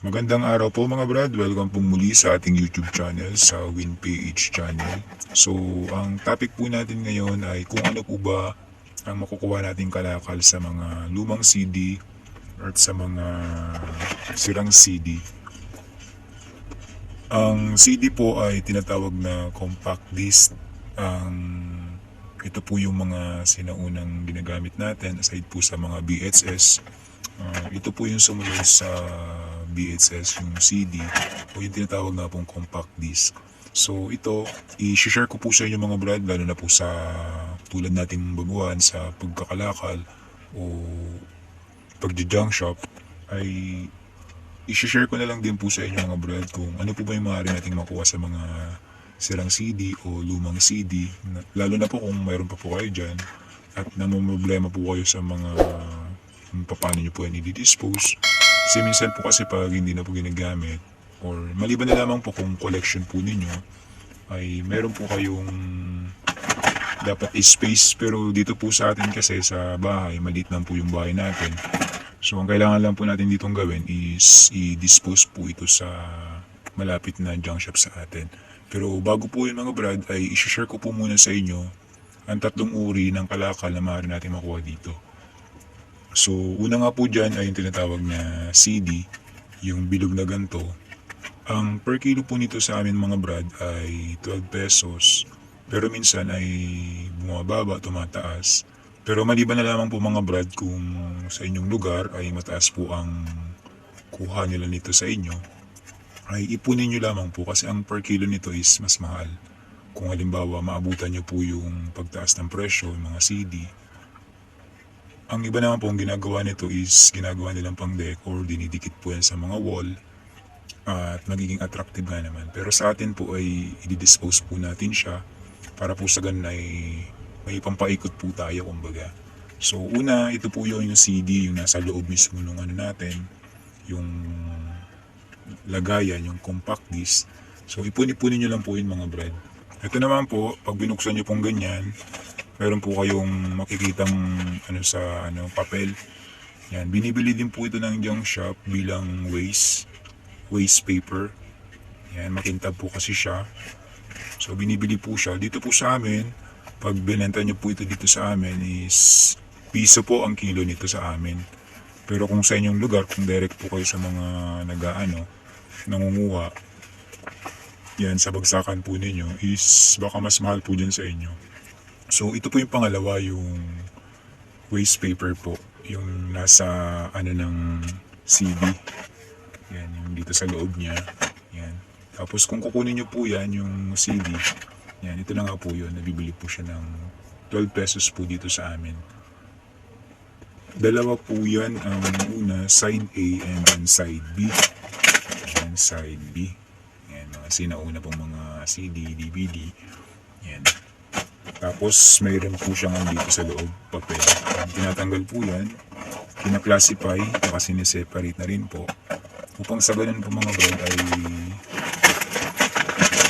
Magandang araw po mga brad, welcome pong muli sa ating YouTube channel, sa WinPH channel. So, ang topic po natin ngayon ay kung ano po ba ang makukuha nating kalakal sa mga lumang CD at sa mga sirang CD. Ang CD po ay tinatawag na compact disc. Ito po yung mga sinaunang ginagamit natin aside po sa mga BHS. Ito po yung sumunod sa BHS, yung CD o yung tinatawag na pong compact disc. So ito, i-share ko po sa inyo mga brad, lalo na po sa tulad nating baguhan sa pagkakalakal o pagja-junk shop, ay i-share ko na lang din po sa inyo mga brad kung ano po ba yung maaari nating makuha sa mga sirang CD o lumang CD, lalo na po kung mayroon pa po kayo dyan at namumroblema po kayo sa mga kung paano nyo po yan i-dispose. Kasi minsan po kasi pag hindi na po ginagamit or maliban na lamang po kung collection po ninyo ay meron po kayong dapat space, pero dito po sa atin kasi sa bahay maliit lang po yung bahay natin. So ang kailangan lang po natin ditong gawin is i-dispose po ito sa malapit na junk shop sa atin. Pero bago po yun mga brad ay i-share ko po muna sa inyo ang tatlong uri ng kalakal na maaari natin makuha dito. So una nga po dyan ay yung tinatawag na CD, yung bilog na ganto. Ang per kilo po nito sa amin mga brad ay 12 pesos. Pero minsan ay bumababa, tumataas. Pero maliban na lamang po mga brad kung sa inyong lugar ay mataas po ang kuha nila nito sa inyo, ay ipunin nyo lamang po kasi ang per kilo nito is mas mahal. Kung halimbawa maabutan nyo po yung pagtaas ng presyo, yung mga CD, ang iba naman po ang ginagawa nito is ginagawa nilang pang decor, dinidikit po yan sa mga wall at magiging attractive nga naman. Pero sa atin po ay i-dispose po natin siya para po sa ganun ay may pampaikot po tayo kumbaga. So una, ito po yung CD, yung nasa loob mismo ng ano natin, yung lagayan, yung compact disc. So ipon-ipunin nyo lang po yun mga brad. Ito naman po, pag binuksan nyo pong ganyan, meron po kayong makikitang papel. Yan, binibili din po ito ng junk shop bilang waste paper. Yan, makintab po kasi siya. So binibili po siya. Dito po sa amin, pag binenta nyo po ito dito sa amin is piso po ang kilo nito sa amin. Pero kung sa inyong lugar, kung direct po kayo sa mga nangunguha, yan sa bagsakan po ninyo is baka mas mahal po dyan sa inyo. So ito po yung pangalawa, yung waste paper po, yung nasa ng CD. Yan, yung dito sa loob niya. Yan. Tapos kung kukunin nyo po yan, yung CD, yan, ito na nga po yun. Nabibili po siya ng 12 pesos po dito sa amin. Dalawa po yan. Ang una, side A and then side B. Yan, side B. Yan, mga sinauna pong mga CD, DVD. Yan. Tapos mayroon po siyang dito sa loob, papel. Tinatanggal po yan, kina-classify, kasi ni-separate na rin po. Upang sa ganun po mga brad ay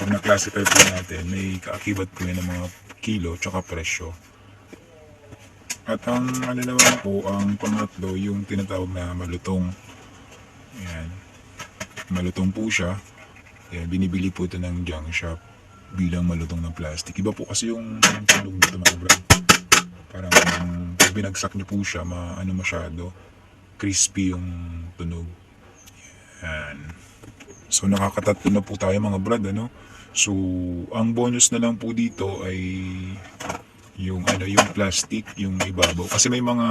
pag na-classify po natin, may kaakibat po yan ng mga kilo tsaka presyo. At ang naman po, ang pangatlo, yung tinatawag na malutong. Yan. Malutong po siya. Yan, binibili po ito ng junk shop bilang malutong ng plastic. Iba po kasi yung tunog nito mga brad. Parang pag binagsak niyo po siya, masyado crispy yung tunog. Yan. So nakakatatlo na po tayo mga brad, ano? So ang bonus na lang po dito ay yung plastic, yung ibabaw. Kasi may mga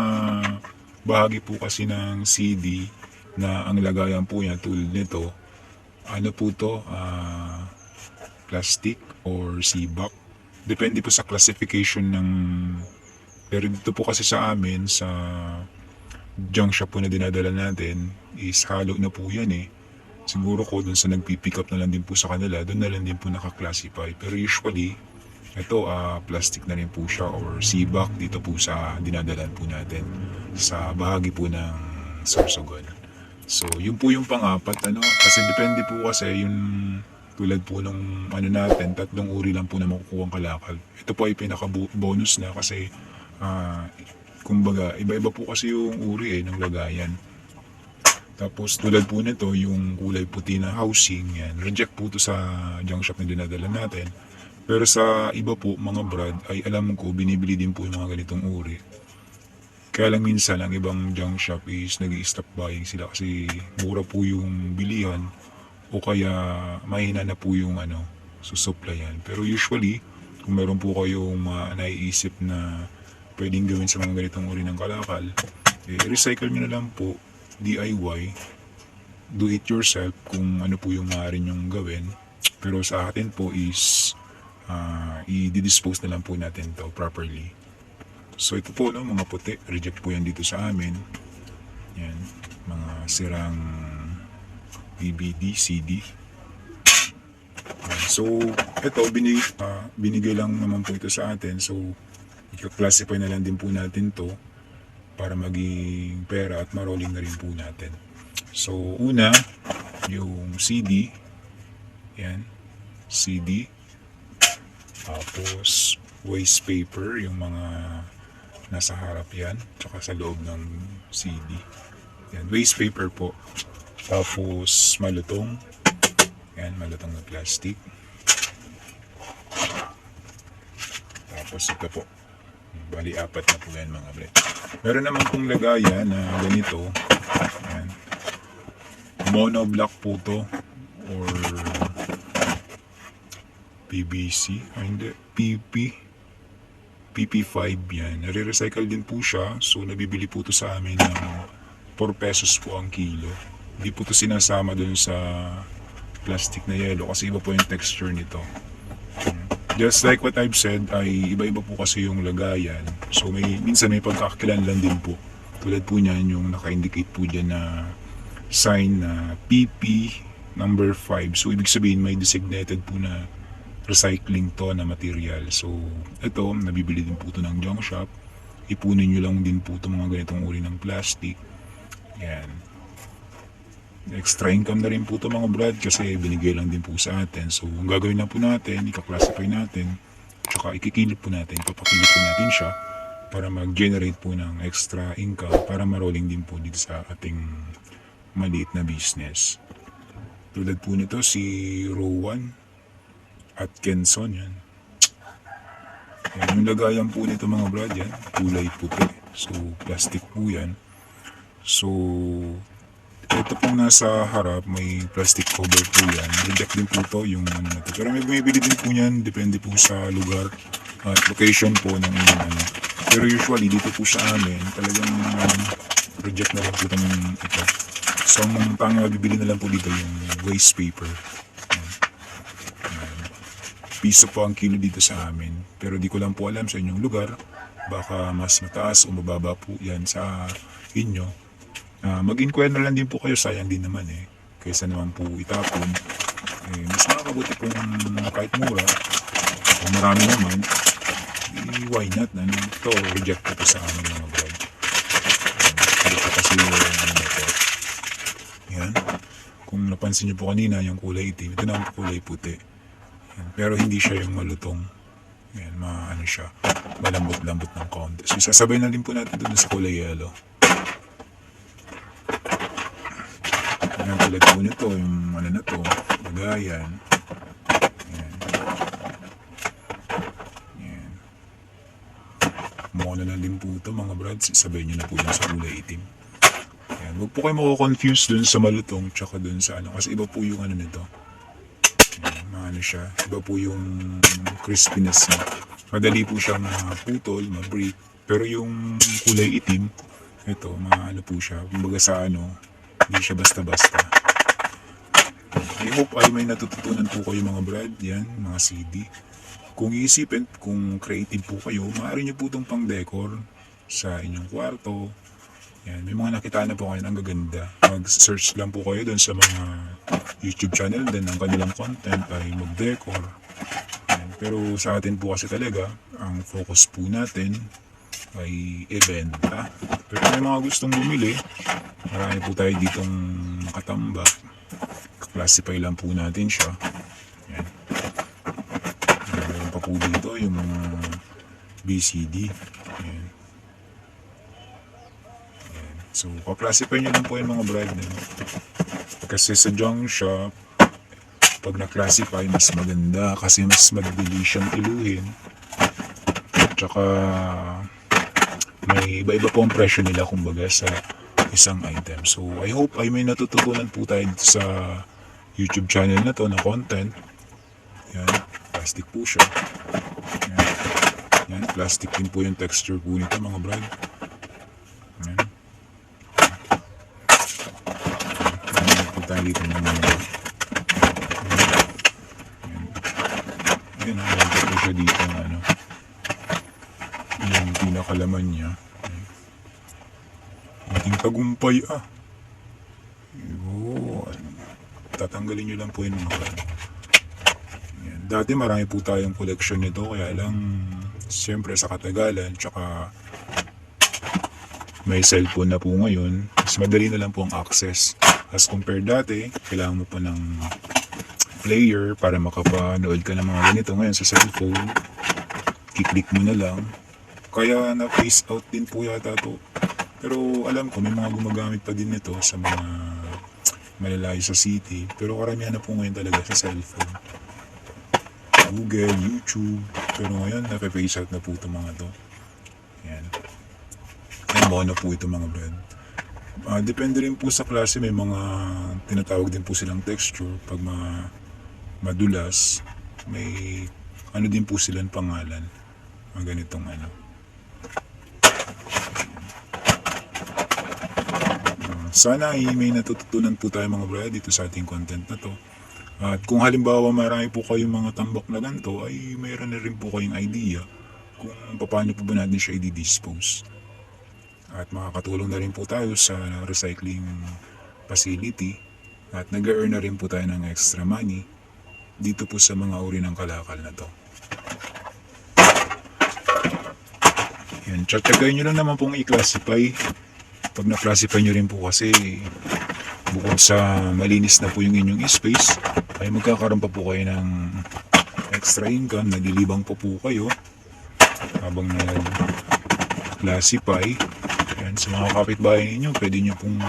bahagi po kasi ng CD na ang lagayan po niya tulad nito, plastic or sibak. Depende po sa classification ng, pero dito po kasi sa amin sa junk shop po na dinadala natin is halo na po yan eh. Siguro ko dun sa nagpipick up na lang din po sa kanila, dun na lang din po naka-classify. Pero usually ito plastic na rin po siya or sibak dito po sa dinadalan po natin sa bahagi po ng Sorsogon. So yun po yung pang-apat, kasi depende po kasi yung tulad po ng natin, tatlong uri lang po na makukuha ang kalakal. Ito po ay pinaka-bonus na kasi kumbaga iba-iba po kasi yung uri ng lagayan. Tapos tulad po nito, yung kulay puti na housing, yan, reject po to sa junk shop na dinadala natin. Pero sa iba po, mga brad, ay alam ko, binibili din po yung mga ganitong uri. Kaya lang minsan, ang ibang junk shop is nag-i-stop buying sila kasi mura po yung bilihan o kaya mahina na po yung susuplayan. Pero usually, kung meron po kayong naiisip na pwedeng gawin sa mga ganitong uri ng kalakal, recycle nyo na lang po, DIY, do it yourself kung ano po yung maaari nyong gawin. Pero sa atin po is i-dispose na lang po natin to properly. So ito po, no, mga puti, reject po yan dito sa amin. Yan, mga sirang DVD, CD. So ito, binigay lang naman po ito sa atin. So i-classify na lang din po natin to para maging pera at marolling na rin po natin. So una, yung CD. Yan, CD. Tapos waste paper, yung mga nasa harap yan, tsaka sa loob ng CD. Yan, waste paper po. Tapos malutong. Yan, malutong na plastic. Tapos ito po. Bali, 4 na po yan mga bre. Meron naman pong lagayan na ganito. Yan. Mono block po to. Or PVC. Ay, hindi. PP5 yan. Nare-recycle din po siya. So, nabibili po to sa amin ng 4 pesos po ang kilo. Hindi po to sinasama dun sa plastic na yelo kasi iba po yung texture nito. Just like what I've said, ay iba-iba po kasi yung lagayan. So, minsan may pagkakakilanlan din po. Tulad po niyan yung naka-indicate po dyan na sign na PP number 5. So, ibig sabihin may designated po na recycling to na material. So, ito, nabibili din po ito ng junk shop. Ipunin nyo lang din po ito mga ganitong uri ng plastic. Yan. Extra income na rin po ito mga brad kasi binigay lang din po sa atin. So, ang gagawin na po natin, ika-classify natin, tsaka ikikilip po natin, papakilip po natin siya para mag-generate po ng extra income para marolling din po dito sa ating maliit na business. Tulad po nito si Rowan Atkinson, yan. Yan, yung lagayan po nito mga brad, yan, kulay puti. So, plastic po yan. So, ito pong nasa harap, may plastic cover po yan. Reject din po to yung ano na to. Pero may bumibili din po yan, depende po sa lugar at location po ng inyong . Pero usually, dito po sa amin, talagang reject na lang po ito. So, ang tanging mabibili na lang po dito yung waste paper. Piso po ang kilo dito sa amin. Pero di ko lang po alam sa inyong lugar. Baka mas mataas o mababa po yan sa inyo. Mag-inquire na lang din po kayo. Sayang din naman kaysa naman po itapon. Mas makakabuti po kahit mura. Kung marami naman, why not? Ito, reject ko po sa amin mga brad. Ito kasi yan. Kung napansin nyo po kanina, yung kulay itim. Ito naman po kulay puti. Pero hindi siya yung malutong. Yan, siya, malambot-lambot ng konti. So, sasabay na din po natin doon sa kulay yellow. Yan, tulad po nito, yung na to, lagayan. Yan. Yan. Mukha na din po ito, mga brads. Sabay nyo na po yun sa kulay itim. Yan, huwag po kayo mako-confuse doon sa malutong, tsaka doon sa kasi iba po yung nito. Siya, iba po yung crispiness niya. Madali po siyang putol, ma-break. Pero yung kulay itim, ito, po siya. Kumbaga sa hindi siya basta-basta. I hope ay may natututunan po kayo mga brad, yan, mga CD. Kung iisipin, kung creative po kayo, maaari nyo po itong pang-decor sa inyong kwarto. Yan, may mga nakita na po kayo ng gaganda. Mag-search lang po kayo doon sa mga YouTube channel din. Ang kanilang content ay mag-decor. Yan. Pero sa atin po kasi talaga, ang focus po natin ay ibenta. Pero may mga gustong bumili, marami po tayo ditong nakatambak. Classify lang po natin siya. Yan. Meron pa po dito yung mga BCD. Yan. So, classify nyo lang po yung mga brad. Kasi sa junk shop, pag na-classify, mas maganda kasi mas madali siyang iluhin. Tsaka, may iba-iba po ang presyo nila kumbaga sa isang item. So, I hope ay may natututunan po tayo dito sa YouTube channel na to na content. Yan, plastic po siya. Yan, plastic din po yung texture po nito mga brad. Yan. Yan po tayo dito ng mga yan, nalagay po siya dito ng ano, yung pinakalaman niya. Ating tagumpay yun. Tatanggalin nyo lang po yung mga brad. Yan. Dati marami po tayong collection nito, kaya lang siyempre sa katagalan, tsaka may cellphone na po ngayon, mas madali na lang po ang access. As compared dati, kailangan mo pa ng player para makapanood ka ng mga ganito. Ngayon sa cellphone, kiklik mo na lang. Kaya na-phase out din po yata to. Pero alam ko, may mga gumagamit pa din nito sa mga malalayo sa city. Pero karamihan na po ngayon talaga sa cellphone. Google, YouTube. Pero ngayon, na-phase out na po itong mga to. Yan. Ay, mono po ito mga brad. Depende rin po sa klase. May mga tinatawag din po silang texture. Pag madulas, may ano din po silang pangalan. Mga ganitong ano. Sana ay may natututunan po tayo mga brad dito sa ating content na to. At kung halimbawa marami po kayong mga tambak na ganito, ay mayroon na rin po kayong idea kung paano po ba natin siya i-dispose. At makakatulong na rin po tayo sa recycling facility at nag-earn na rin po tayo ng extra money dito po sa mga uri ng kalakal na to. Yan, tsatsagay nyo lang naman pong i-classify. Pag na-classify nyo rin po kasi bukod sa malinis na po yung inyong space, ay magkakaroon pa po kayo ng extra income, naglilibang pa po kayo habang nag-classify. Yan, sa mga kapitbahay ninyo, pwede nyo pong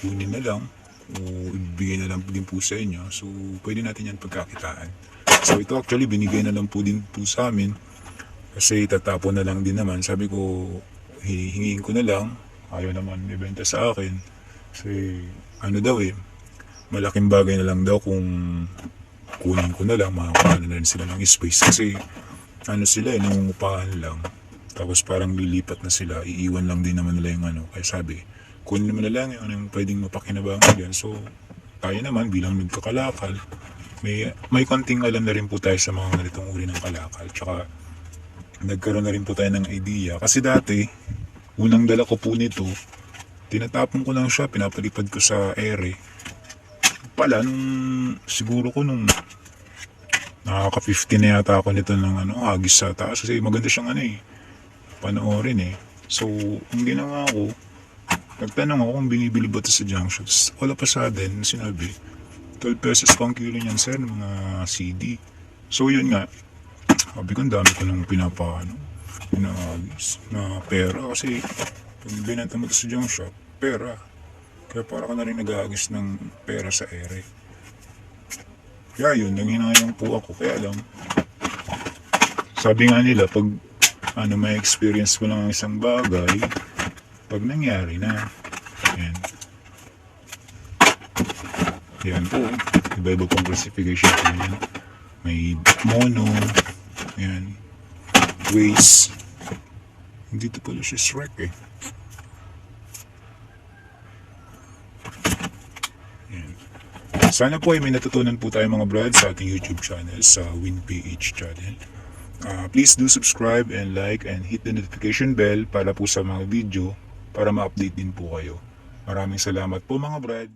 kunin na lang o ibigay na lang din po sa inyo. So, pwede natin yan pagkakitaan. So, ito actually binigay na lang po din po sa amin kasi tatapon na lang din naman. Sabi ko, hihingin ko na lang. Ayaw naman ibenta sa akin. Kasi ano daw malaking bagay na lang daw kung kunin ko na lang, makakuha na rin sila ng space. Kasi ano sila nangungupahan lang. Tapos parang lilipat na sila, iiwan lang din naman nila yung ano. Kaya sabi, kunin naman na lang yung pwedeng mapakinabangan yan. So tayo naman bilang nagkakalakal, may konting alam na rin po tayo sa mga ganitong uri ng kalakal. Tsaka nagkaroon na rin po tayo ng idea. Kasi dati, unang dala ko po nito, tinatapon ko lang siya, pinapalipad ko sa ere. Pala, siguro ko nung nakaka-15 na yata ako nito ng hagis sa taas. Kasi maganda siyang panoorin So, ang ginawa ko, nagtanong ako kung binibili ba ito sa junk shops. Wala pa sa atin, sinabi, 12 pesos pang kilo niyan sir, mga CD. So, yun nga, sabi ko, ang dami ko nang pinahagis na pera kasi pag binenta mo ito sa junk shop, pera. Kaya para ka na rin naghahagis ng pera sa ere. Kaya yun, nanghinayang po ako. Kaya lang, sabi nga nila, pag may experience mo lang ang isang bagay, pag nangyari na, yan po, iba-iba pong classification po yan. May mono, yan, waste. Dito pala siya Shrek Yan. Sana po ay may natutunan po tayo mga brad sa ating YouTube channel, sa WinPH channel. Please do subscribe and like and hit the notification bell para po sa mga video para ma-update din po kayo. Maraming salamat po mga brad.